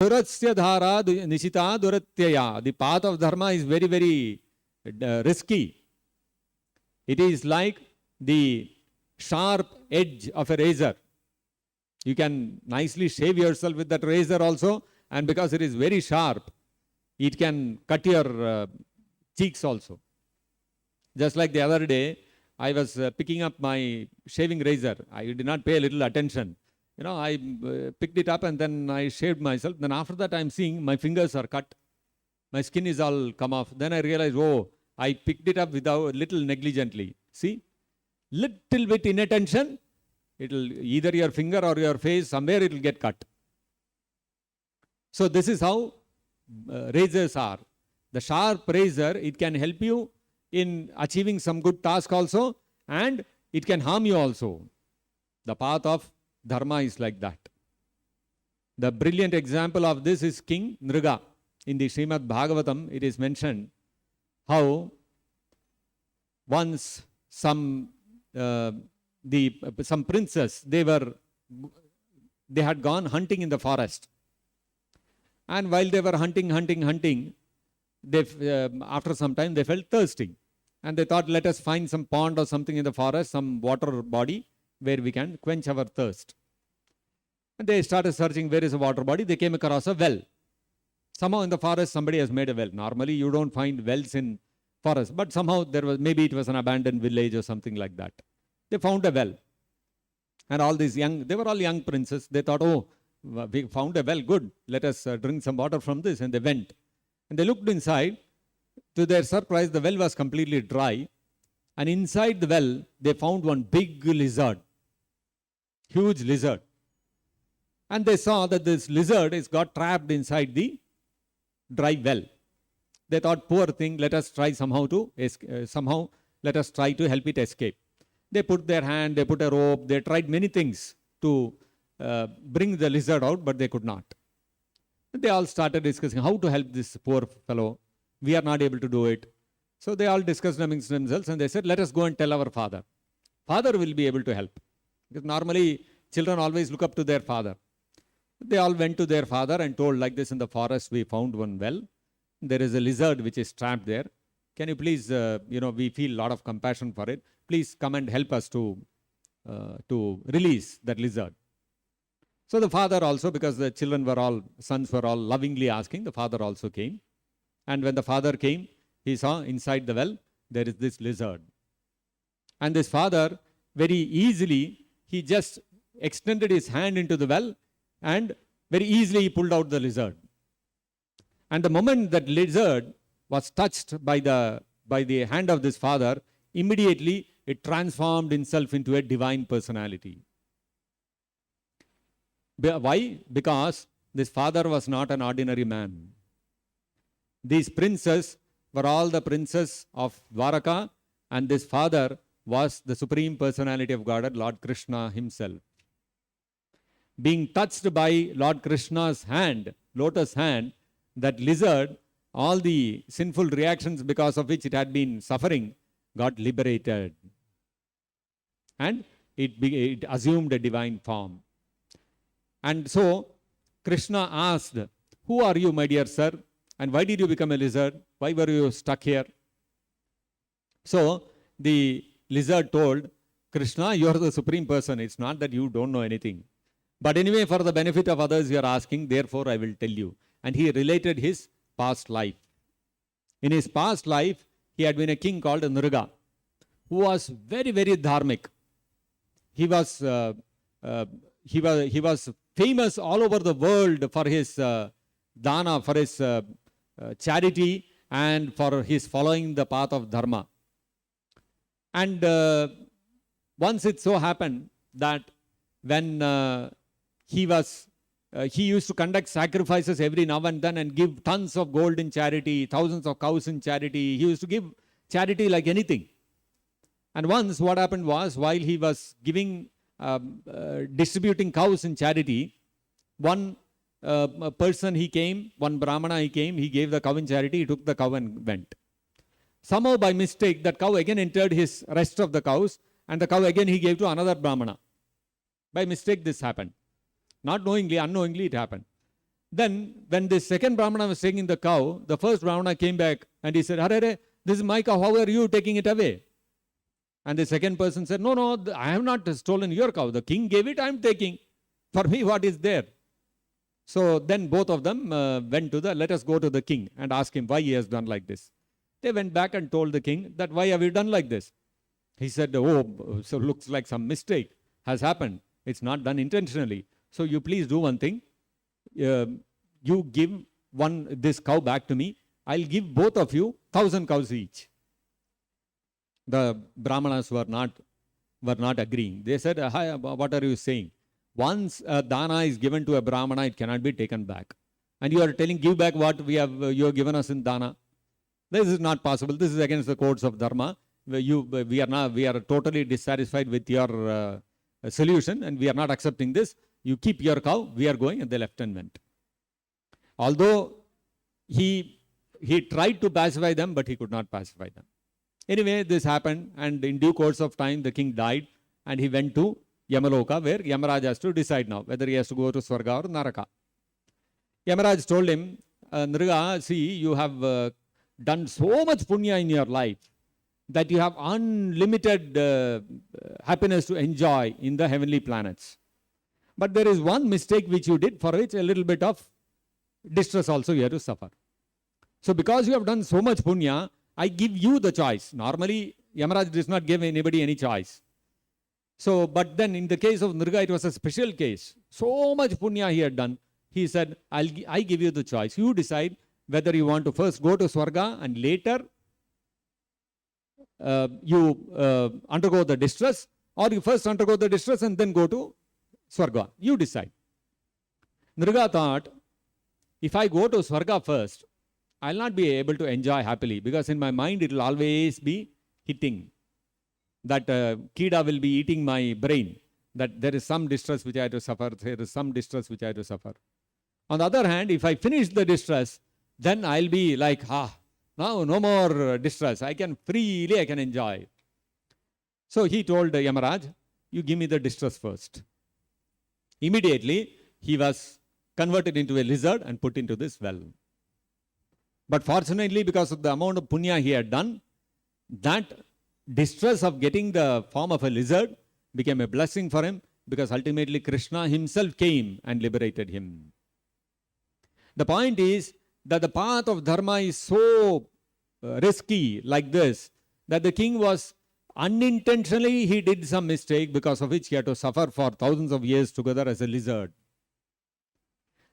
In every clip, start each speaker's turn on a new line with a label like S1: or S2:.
S1: Durasya dhara nishita duratyaya. The path of dharma is very, very risky. It is like the sharp edge of a razor. You can nicely shave yourself with that razor also, and because it is very sharp, it can cut your cheeks also. Just like the other day, I was picking up my shaving razor. I did not pay a little attention. I picked it up and then I shaved myself. Then after that, I'm seeing my fingers are cut. My skin is all come off. Then I realized, I picked it up without little negligently. See, little bit inattention, it'll either your finger or your face, somewhere it will get cut. So this is how razors are. The sharp razor, it can help you in achieving some good task also, and it can harm you also. The path of dharma is like that. The brilliant example of this is King Nriga. In the Srimad Bhagavatam, it is mentioned how once some princess, they had gone hunting in the forest. And while they were hunting, after some time they felt thirsty. And they thought, let us find some pond or something in the forest, some water body where we can quench our thirst. And they started searching where is a water body. They came across a well. Somehow in the forest somebody has made a well. Normally you don't find wells in forest, but somehow maybe it was an abandoned village or something like that. They found a well. And all these they were all young princes. They thought, we found a well, good. Let us drink some water from this. And they went. And they looked inside. To their surprise, the well was completely dry. And inside the well, they found one big lizard. Huge lizard. And they saw that this lizard is got trapped inside the dry well. They thought, poor thing, let us try let us try to help it escape. They put their hand, they put a rope, they tried many things to bring the lizard out, but they could not. They all started discussing how to help this poor fellow. We are not able to do it. So they all discussed amongst themselves and they said, let us go and tell our father. Father will be able to help. Because normally children always look up to their father. They all went to their father and told, like this, in the forest we found one well. There is a lizard which is trapped there. Can you please, we feel a lot of compassion for it. Please come and help us to release that lizard. So the father also, because the sons were all lovingly asking, the father also came. And when the father came, he saw inside the well, there is this lizard. And this father, very easily, he just extended his hand into the well and very easily he pulled out the lizard. And the moment that lizard was touched by the hand of this father, immediately it transformed itself into a divine personality. Why? Because this father was not an ordinary man. These princes were all the princes of Dwaraka, and this father was the supreme personality of Godhead, Lord Krishna himself. Being touched by Lord Krishna's hand, lotus hand, that lizard, all the sinful reactions because of which it had been suffering, got liberated. And it assumed a divine form. And so, Krishna asked, who are you, my dear sir? And why did you become a lizard? Why were you stuck here? So, the lizard told, Krishna, you are the supreme person. It's not that you don't know anything. But anyway, for the benefit of others, you are asking, therefore I will tell you. And he related his past life. In his past life, he had been a king called Nriga, who was very, very dharmic. He was famous all over the world for his dana, for his charity, and for his following the path of dharma. And once it so happened that when he used to conduct sacrifices every now and then and give tons of gold in charity, thousands of cows in charity. He used to give charity like anything. And once what happened was, while he was distributing cows in charity, one person he came, one Brahmana he came, he gave the cow in charity, he took the cow and went. Somehow by mistake, that cow again entered his rest of the cows, and the cow again he gave to another Brahmana. By mistake this happened. Not knowingly, unknowingly it happened. Then, when the second Brahmana was taking the cow, the first Brahmana came back and he said, Hare, this is my cow, how are you taking it away? And the second person said, no, I have not stolen your cow. The king gave it, I am taking. For me, what is there? So then both of them went to let us go to the king and ask him why he has done like this. They went back and told the king that, why have you done like this? He said, oh, so looks like some mistake has happened. It's not done intentionally. So you please do one thing. You give this cow back to me. I'll give both of you 1,000 cows each. The Brahmanas were not agreeing. They said, what are you saying? Once a dana is given to a Brahmana, it cannot be taken back. And you are telling, give back what you have given us in dana. This is not possible. This is against the codes of dharma. We are totally dissatisfied with your solution and we are not accepting this. You keep your cow, we are going, and they left and went. Although he tried to pacify them, but he could not pacify them. Anyway, this happened, and in due course of time, the king died, and he went to Yamaloka, where Yamaraj has to decide now whether he has to go to Swarga or Naraka. Yamaraj told him, Nriga, see, you have done so much punya in your life that you have unlimited happiness to enjoy in the heavenly planets. But there is one mistake which you did, for which a little bit of distress also you have to suffer. So because you have done so much punya, I give you the choice. Normally, Yamaraj does not give anybody any choice. So, but then in the case of Nriga, it was a special case. So much punya he had done. He said, I give you the choice. You decide whether you want to first go to Swarga and later you undergo the distress, or you first undergo the distress and then go to Swarga. You decide. Nriga thought, if I go to Swarga first, I'll not be able to enjoy happily, because in my mind it will always be hitting. That Kida will be eating my brain. That there is some distress which I have to suffer. There is some distress which I have to suffer. On the other hand, if I finish the distress, then I'll be like, now no more distress. I can enjoy. So he told Yamaraj, you give me the distress first. Immediately, he was converted into a lizard and put into this well. But fortunately, because of the amount of punya he had done, that distress of getting the form of a lizard became a blessing for him, because ultimately Krishna himself came and liberated him. The point is that the path of dharma is so risky like this, that the king was unintentionally, he did some mistake, because of which he had to suffer for thousands of years together as a lizard.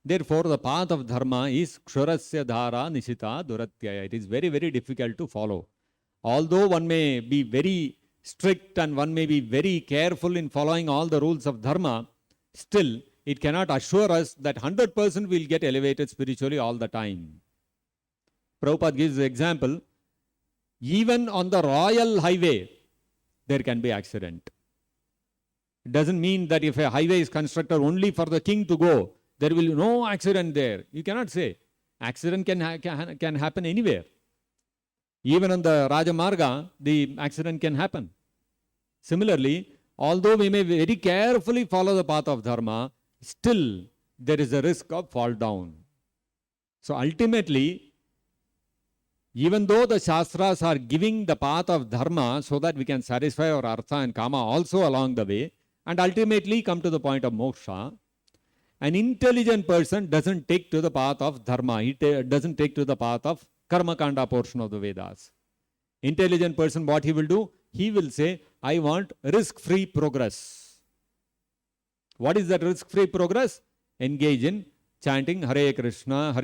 S1: Therefore, the path of dharma is kshurasya dhara nishita duratyaya. It is very, very difficult to follow. Although one may be very strict and one may be very careful in following all the rules of dharma, still it cannot assure us that 100% will get elevated spiritually all the time. Prabhupada gives the example, even on the royal highway, there can be accident. It doesn't mean that if a highway is constructed only for the king to go, there will be no accident there. You cannot say. Accident can happen anywhere. Even on the Rajamarga, the accident can happen. Similarly, although we may very carefully follow the path of dharma, still there is a risk of fall down. So ultimately, even though the Shastras are giving the path of dharma so that we can satisfy our artha and kama also along the way, and ultimately come to the point of moksha, an intelligent person doesn't take to the path of dharma. He doesn't take to the path of karma kanda portion of the Vedas. Intelligent person, what he will do? He will say, I want risk-free progress. What is that risk-free progress? Engage in chanting Hare Krishna,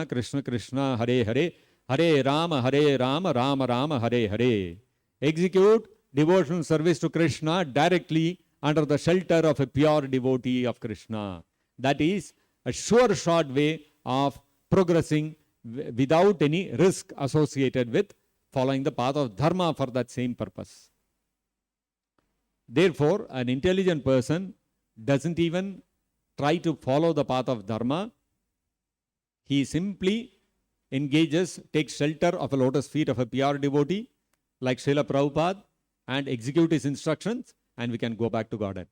S1: Krishna Krishna, Hare Hare, Hare Rama, Rama Rama, Hare Hare. Execute devotional service to Krishna directly under the shelter of a pure devotee of Krishna. That is a sure short way of progressing without any risk associated with following the path of dharma for that same purpose. Therefore, an intelligent person doesn't even try to follow the path of dharma. He simply engages, takes shelter of a lotus feet of a pure devotee like Srila Prabhupada and execute his instructions, and we can go back to Godhead.